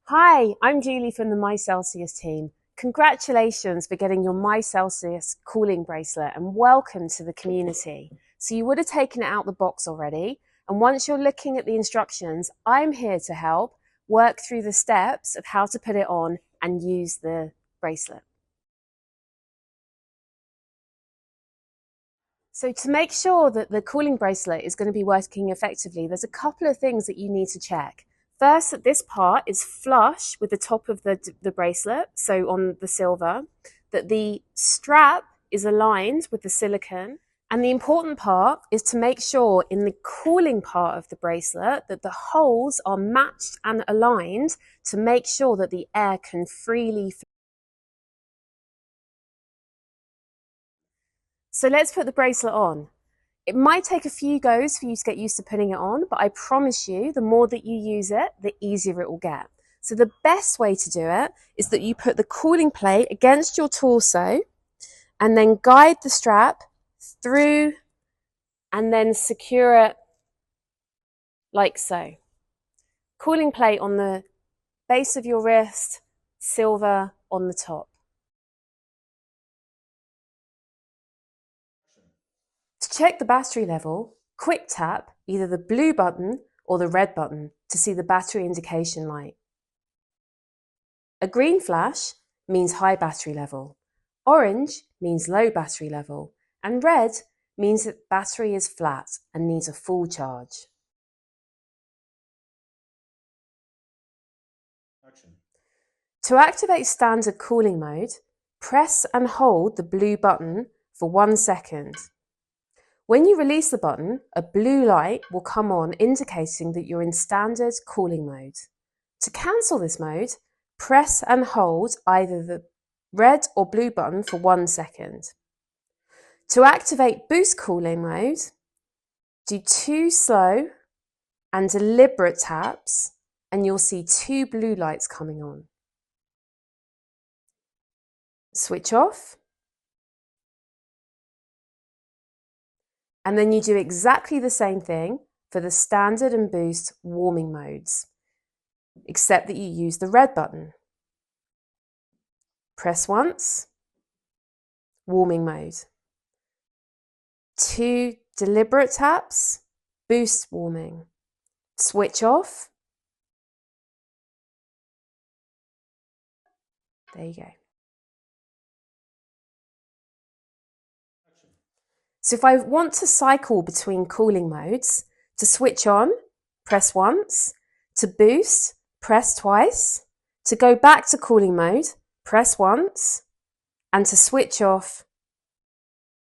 Hi, I'm Julie from the MyCelsius team. Congratulations for getting your MyCelsius Cooling Bracelet and welcome to the community. So you would have taken it out the box already, and once you're looking at the instructions, I'm here to help work through the steps of how to put it on and use the bracelet. So to make sure that the cooling bracelet is going to be working effectively, there's a couple of things that you need to check. First, that this part is flush with the top of the bracelet, so on the silver, that the strap is aligned with the silicone, and the important part is to make sure in the cooling part of the bracelet that the holes are matched and aligned to make sure that the air can freely flow. So let's put the bracelet on. It might take a few goes for you to get used to putting it on, but I promise you, the more that you use it, the easier it will get. So the best way to do it is that you put the cooling plate against your torso and then guide the strap through and then secure it like so. Cooling plate on the base of your wrist, silver on the top. To check the battery level, quick tap either the blue button or the red button to see the battery indication light. A green flash means high battery level, orange means low battery level, and red means that battery is flat and needs a full charge. To activate standard cooling mode, press and hold the blue button for 1 second. When you release the button, a blue light will come on indicating that you're in standard cooling mode. To cancel this mode, press and hold either the red or blue button for 1 second. To activate boost cooling mode, do 2 slow and deliberate taps and you'll see 2 blue lights coming on. Switch off. And then you do exactly the same thing for the standard and boost warming modes, except that you use the red button. Press once, warming mode. 2 deliberate taps, boost warming. Switch off. There you go. So if I want to cycle between cooling modes, to switch on, press once, to boost, press twice, to go back to cooling mode, press once, and to switch off,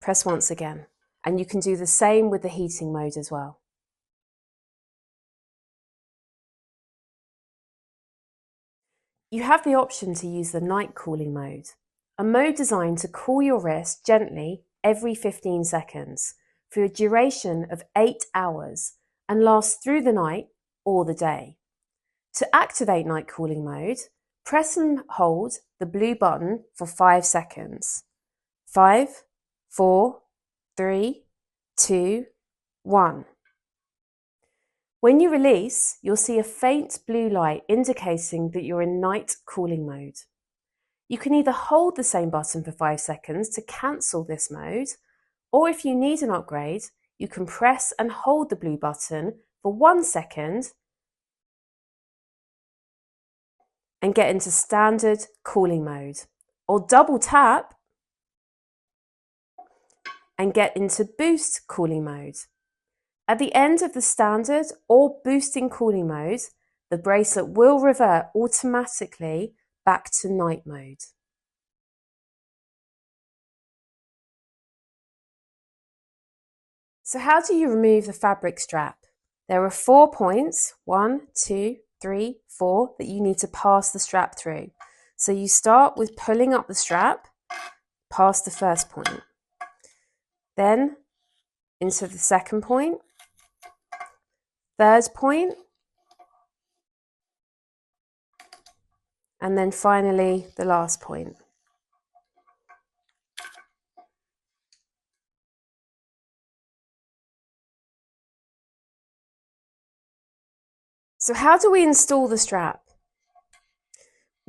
press once again. And you can do the same with the heating mode as well. You have the option to use the night cooling mode, a mode designed to cool your wrist gently every 15 seconds for a duration of 8 hours and last through the night or the day. To activate night cooling mode, press and hold the blue button for 5 seconds. 5, 4, 3, 2, 1. When you release, you'll see a faint blue light indicating that you're in night cooling mode. You can either hold the same button for 5 seconds to cancel this mode, or if you need an upgrade, you can press and hold the blue button for 1 second and get into standard cooling mode, or double tap and get into boost cooling mode. At the end of the standard or boosting cooling mode, the bracelet will revert automatically back to night mode. So how do you remove the fabric strap? There are 4 points, 1, 2, 3, 4, that you need to pass the strap through. So you start with pulling up the strap past the first point, then into the second point, third point, and then finally the last point. So how do we install the strap?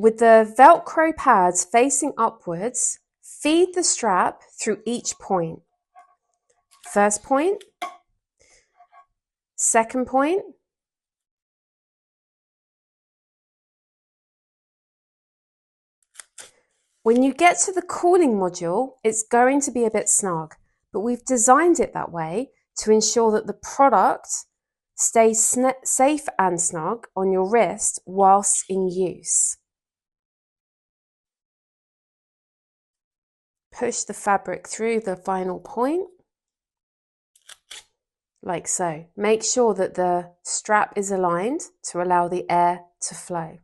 With the Velcro pads facing upwards, feed the strap through each point. First point, second point, when you get to the cooling module, it's going to be a bit snug, but we've designed it that way to ensure that the product stays safe and snug on your wrist whilst in use. Push the fabric through the final point, like so. Make sure that the strap is aligned to allow the air to flow.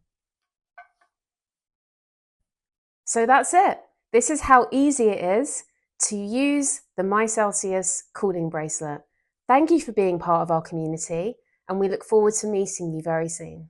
So that's it. This is how easy it is to use the MyCelsius Cooling Bracelet. Thank you for being part of our community, and we look forward to meeting you very soon.